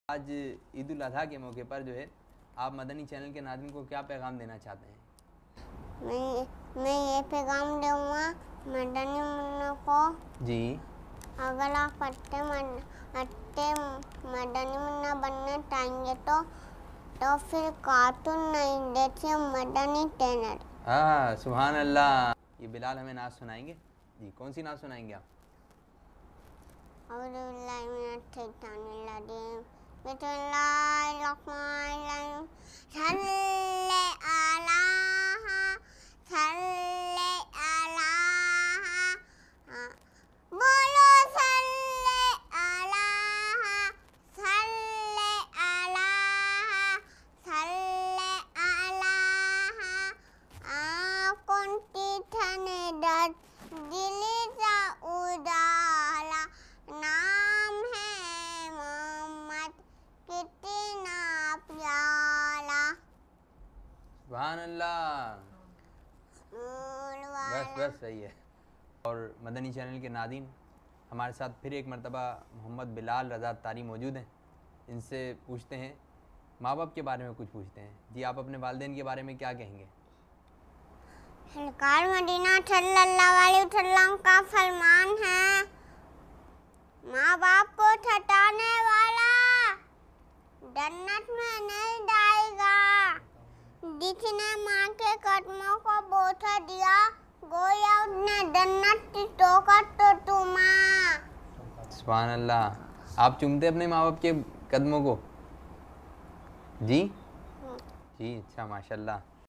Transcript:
आज ईद उल अज़हा के मौके पर जो है आप मदनी चैनल के नाज़रीन को क्या पैगाम देना चाहते हैं? मैं ये पैगाम दूंगा मदनी मुन्ना को जी। अगर आप अच्छे मदनी मुन्ना बनना चाहेंगे तो फिर कार्टून नहीं देखिए मदनी चैनल। हाँ, सुभान अल्लाह। ये बिलाल हमें नाज सुनाएंगे जी। कौन सी नाज सुनाएंगे आप? सुभान अल्लाह। बस सही है। और मदनी चैनल के नाज़रीन, हमारे साथ फिर एक मरतबा मोहम्मद बिलाल रज़ा तारी मौजूद हैं। इनसे पूछते हैं, माँ बाप के बारे में कुछ पूछते हैं। जी, आप अपने वालिदैन के बारे में क्या कहेंगे? सरकार मदीना सल्लल्लाहु अलैहि वसल्लम का फरमान है, माँ बाप को सताने वाला जन्नत में नहीं जाएगा। जिसने माँ के कदमों को बोसा दिया गोया उसने जन्नत की ठोकर तो चूमा। सुभान अल्लाह। आप चूमते अपने माँ बाप के कदमों को? जी जी, अच्छा, माशाल्लाह।